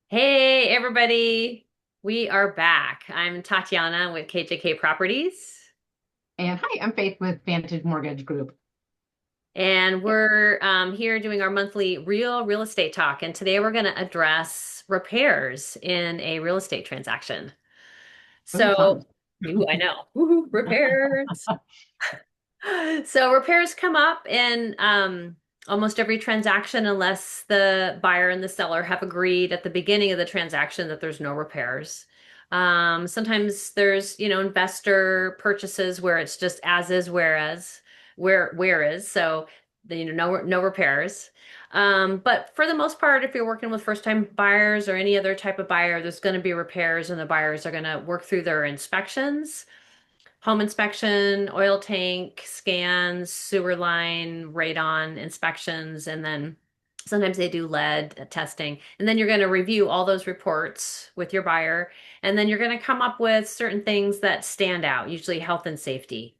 Hey, everybody. We are back. I'm Tatiana with KJK Properties, And hi, I'm Faith with Vantage Mortgage Group. and we're here doing our monthly real estate talk. And today we're going to address repairs in a real estate transaction. Oh, So, fun. ooh, I know. Woohoo, repairs. So repairs come up in almost every transaction unless the buyer and the seller have agreed at the beginning of the transaction that there's no repairs. Sometimes there's, investor purchases where it's just as is, whereas, where is. So, no repairs. But for the most part, if you're working with first-time buyers or any other type of buyer, there's going to be repairs, and the buyers are going to work through their inspections, home inspection, oil tank scans, sewer line, radon inspections, and then sometimes they do lead testing. And then you're going to review all those reports with your buyer, and then you're going to come up with certain things that stand out, usually health and safety.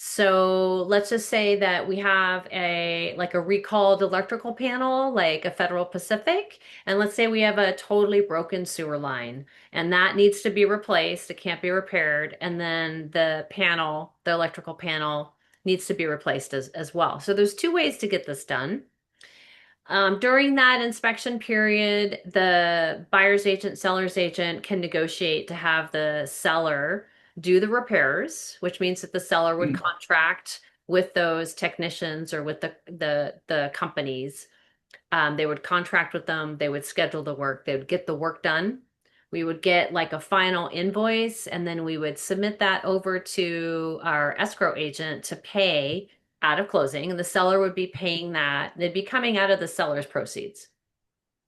So let's just say that we have a recalled electrical panel, like a Federal Pacific, and let's say we have a totally broken sewer line and that needs to be replaced. It can't be repaired. And then the electrical panel needs to be replaced as well. So there's two ways to get this done. During that inspection period, the buyer's agent, seller's agent can negotiate to have the seller do the repairs, which means that the seller would contract with those technicians or with the companies. They would contract with them, they would schedule the work, they would get the work done. We would get like a final invoice, and then we would submit that over to our escrow agent to pay out of closing, and the seller would be paying that. They'd be coming out of the seller's proceeds,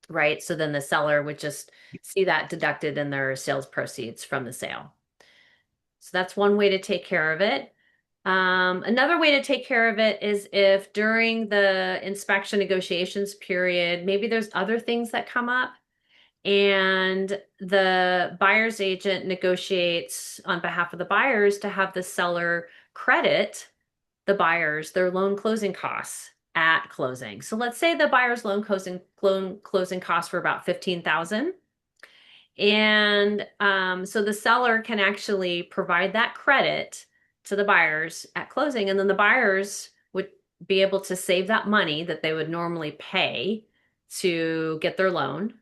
right? So then the seller would just see that deducted in their sales proceeds from the sale. So that's one way to take care of it. Another way to take care of it is if during the inspection negotiations period, maybe there's other things that come up and the buyer's agent negotiates on behalf of the buyers to have the seller credit the buyers their loan closing costs at closing. So let's say the buyer's loan closing costs were about 15,000. And so the seller can actually provide that credit to the buyers at closing, and then the buyers would be able to save that money that they would normally pay to get their loan.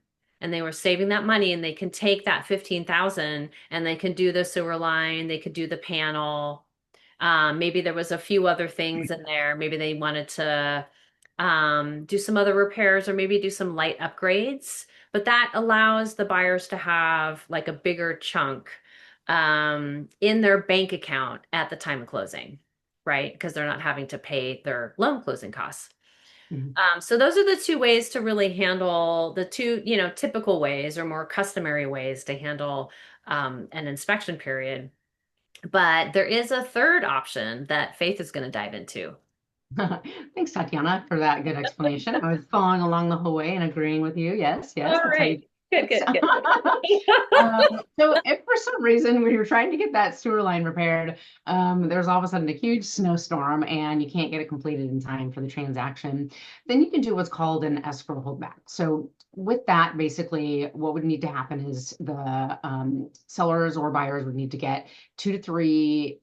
And they were saving that money, and they can take that 15,000 and they can do the sewer line, they could do the panel. Maybe there was a few other things in there. Maybe they wanted to do some other repairs or maybe do some light upgrades. But that allows the buyers to have like a bigger chunk in their bank account at the time of closing, right? Because they're not having to pay their loan closing costs. Mhm. So those are the two ways to really handle the two, typical ways or more customary ways to handle an inspection period. But there is a third option that Faith is going to dive into. Thanks, Tatiana, for that good explanation. I was following along the whole way and agreeing with you. Yes, All yes, that's how you right. do Good, it. good, good. So if for some reason we were trying to get that sewer line repaired, there's all of a sudden a huge snowstorm and you can't get it completed in time for the transaction, then you can do what's called an escrow holdback. So with that, basically, what would need to happen is the sellers or buyers would need to get 2 to 3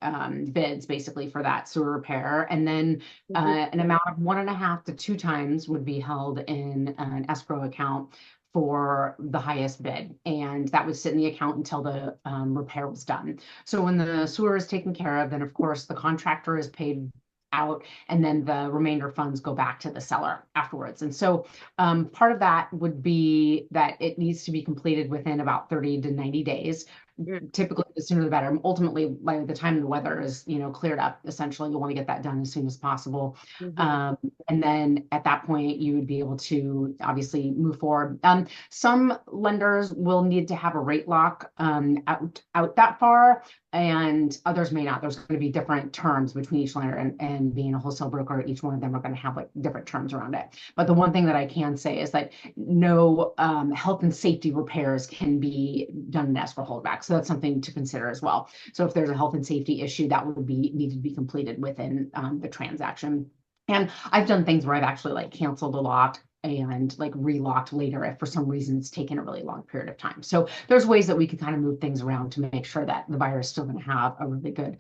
bids basically for that sewer repair. And then Mhm. an amount of 1.5 to 2 times would be held in an escrow account for the highest bid. And that would sit in the account until the repair was done. So when the sewer is taken care of, then of course the contractor is paid out, and then the remainder funds go back to the seller afterwards. And so part of that would be that it needs to be completed within about 30 to 90 days. Mm, Typically, the sooner the better. Ultimately, by the time the weather is, cleared up, essentially, you'll want to get that done as soon as possible. mhm. And then at that point, you would be able to obviously move forward. Some lenders will need to have a rate lock out that far, and others may not. There's going to be different terms between each lender, and being a wholesale broker, each one of them are going to have like different terms around it. But the one thing that I can say is that no health and safety repairs can be done in escrow holdback. So that's something to consider as well. So if there's a health and safety issue, that would be need to be completed within the transaction. And I've done things where I've actually like canceled a lot and like relocked later if for some reason it's taken a really long period of time. So there's ways that we can kind of move things around to make sure that the buyer is still going to have a really good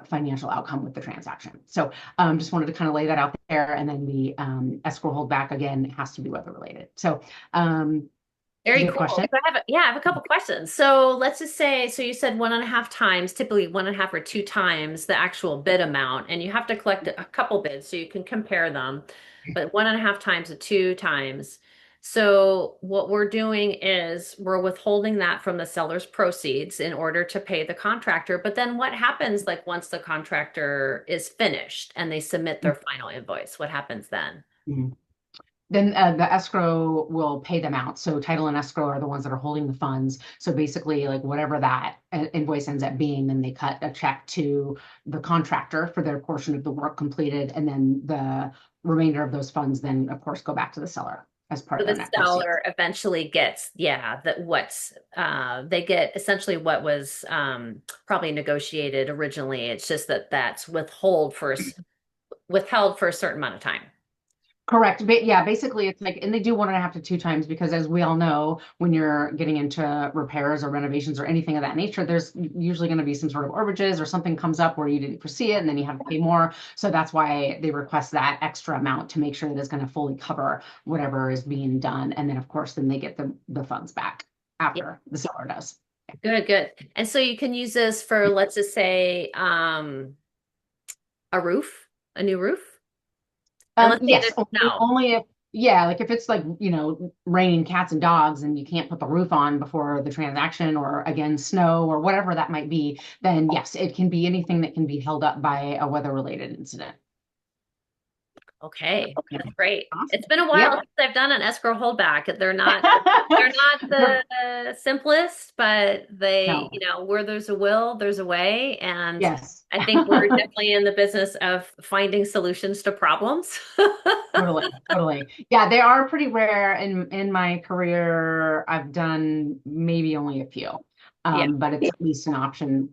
financial outcome with the transaction. So just wanted to kind of lay that out there. And then the escrow holdback again has to be weather related. So Very good cool. question. So I have a couple questions. So let's just say, so you said 1.5 times, typically 1.5 or 2 times the actual bid amount, and you have to collect a couple bids so you can compare them, but 1.5 times to 2 times. So what we're doing is we're withholding that from the seller's proceeds in order to pay the contractor. But then what happens like once the contractor is finished and they submit their final invoice? What happens then? Mhm. Then the escrow will pay them out. So title and escrow are the ones that are holding the funds. So basically, like whatever that invoice ends up being, then they cut a check to the contractor for their portion of the work completed, and then the remainder of those funds then, of course, go back to the seller as part So of their the net proceeds. seller eventually gets, yeah, that what's they get essentially what was probably negotiated originally. It's just that that's withheld for a certain amount of time. Correct. But yeah, basically it's like, and they do 1.5 to 2 times because as we all know, when you're getting into repairs or renovations or anything of that nature, there's usually going to be some sort of overages or something comes up where you didn't foresee it and then you have to pay more. So that's why they request that extra amount to make sure that it's going to fully cover whatever is being done. And then of course, then they get the funds back Yeah, after the seller does. good, good. And so you can use this for, let's just say, a roof, a new roof. And let's say Yes, there's only, snow. only if, yeah, like if it's like, raining cats and dogs and you can't put the roof on before the transaction or again, snow or whatever that might be, then yes, it can be anything that can be held up by a weather related incident. Okay, Okay. that's great. It's Awesome. been a while Yep. since I've done an escrow holdback. They're not They're- the simplest, but they, no, where there's a will, there's a way. And yes. I think we're definitely in the business of finding solutions to problems. Totally, totally. Yeah, they are pretty rare in my career. I've done maybe only a few. Yeah, But it's at least an option.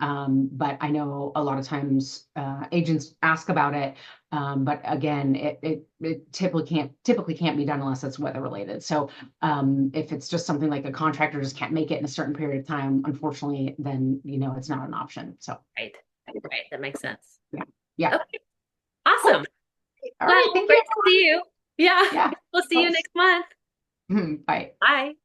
But I know a lot of times agents ask about it. But again, it typically can't be done unless it's weather related. So if it's just something like a contractor just can't make it in a certain period of time, unfortunately, then it's not an option. So right. Right. That makes sense. yeah, yeah, Okay, awesome. cool. All Well, right, thank you. great to see you. Yeah, Yeah, we'll of see you course. next month. Bye. Bye.